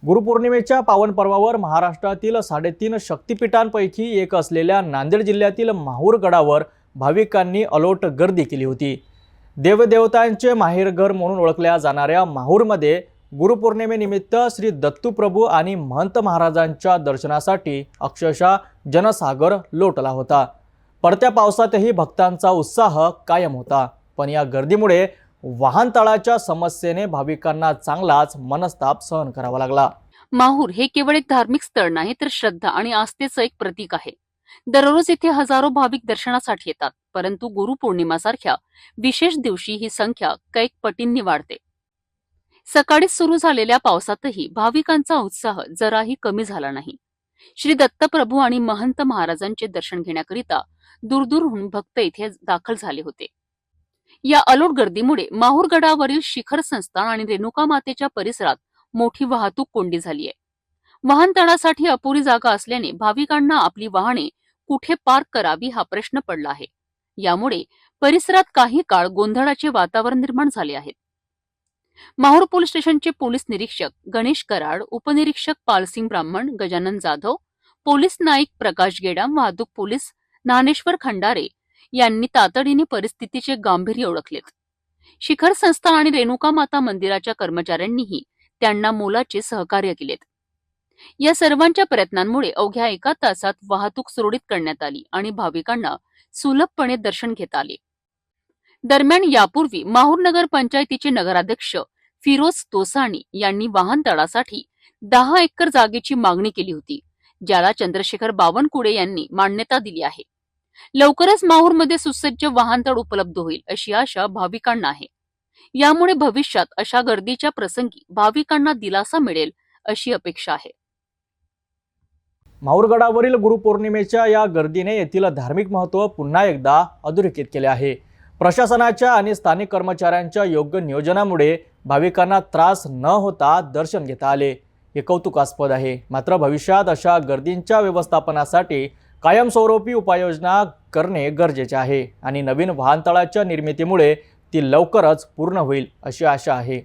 गुरुपौर्णिमेच्या पावन पर्वावर महाराष्ट्रातील 3.5 शक्तिपीठांपैकी एक असलेल्या नांदेड जिल्ह्यातील माहूर गडावर भाविकांनी अलोट गर्दी केली होती। देवदेवतांचे माहेरघर म्हणून ओळखल्या जाणाऱ्या माहूरमध्ये गुरुपौर्णिमेनिमित्त श्री दत्तप्रभू आणि महंत महाराजांच्या दर्शनासाठी अक्षरशः जनसागर लोटला होता। पडत्या पावसातही भक्तांचा उत्साह कायम होता, पण या गर्दीमुळे वाहनतळाच्या समस्येने भाविकांना चांगलाच मनस्ताप सहन करावा लागला। माहूर हे केवळ एक धार्मिक स्थळ नाही, तर श्रद्धा आणि आस्थेचं एक प्रतीक आहे। दररोज इथे हजारो भाविक दर्शनासाठी येतात, परंतु गुरुपौर्णिमासारख्या विशेष दिवशी ही संख्या कैक पटींनी वाढते। सकाळीच सुरू झालेल्या पावसातही भाविकांचा उत्साह जराही कमी झाला नाही। श्री दत्तप्रभू आणि महंत महाराजांचे दर्शन घेण्याकरिता दूरदूरहून भक्त इथे दाखल झाले होते। या अलोट गर्दीमुळे माहूर गडावरील शिखर संस्थान आणि रेणुका मातेच्या परिसरात मोठी वाहतूक कोंडी झाली आहे। वाहनतळासाठी अपुरी जागा असल्याने भाविकांना आपली वाहने कुठे पार्क करावी हा प्रश्न पडला आहे। यामुळे परिसरात काही काळ गोंधळाचे वातावरण निर्माण झाले आहे। माहूर पोलीस स्टेशनचे पोलीस निरीक्षक गणेश कराड, उपनिरीक्षक पालसिंग ब्राह्मण, गजानन जाधव, पोलीस नाईक प्रकाश गेडाम, वाहतूक पोलीस ज्ञानेश्वर खंडारे यांनी तातडीने परिस्थितीचे गांभीर्य ओळखलेत। शिखर संस्थान आणि रेणुका माता मंदिराच्या कर्मचाऱ्यांनीही त्यांना मोलाचे सहकार्य केलेत। या सर्वांच्या प्रयत्नांमुळे अवघ्या 1 तासात वाहतूक सुरळीत करण्यात आली आणि भाविकांना सुलभपणे दर्शन घेता आले। दरम्यान यापूर्वी माहूर नगर पंचायतीचे नगराध्यक्ष फिरोज तोसानी यांनी वाहनतळासाठी 10 एकर जागेची मागणी केली होती, ज्याला चंद्रशेखर बावनकुळे यांनी मान्यता दिली आहे। लवकरच माहूरमध्ये सुसज्ज वाहनतळ उपलब्ध होईल अशी आशा भाविकांना आहे। यामुळे भविष्यात अशा गर्दीच्या प्रसंगी भाविकांना दिलासा मिळेल अशी अपेक्षा आहे। माहूर गडावरील गुरुपौर्णिमेच्या या गर्दीने येथील धार्मिक महत्त्व पुन्हा एकदा अधोरेखित केले आहे। प्रशासनाच्या आणि स्थानिक कर्मचाऱ्यांच्या योग्य नियोजनामुळे भाविकांना त्रास न होता दर्शन घेता आले, हे कौतुकास्पद आहे। मात्र भविष्यात अशा गर्दींच्या व्यवस्थापनासाठी कायमस्वरूपी उपाययोजना करणे गरजेचे आहे आणि नवीन वाहनतळाच्या निर्मितीमुळे ती लवकरच पूर्ण होईल अशी आशा आहे।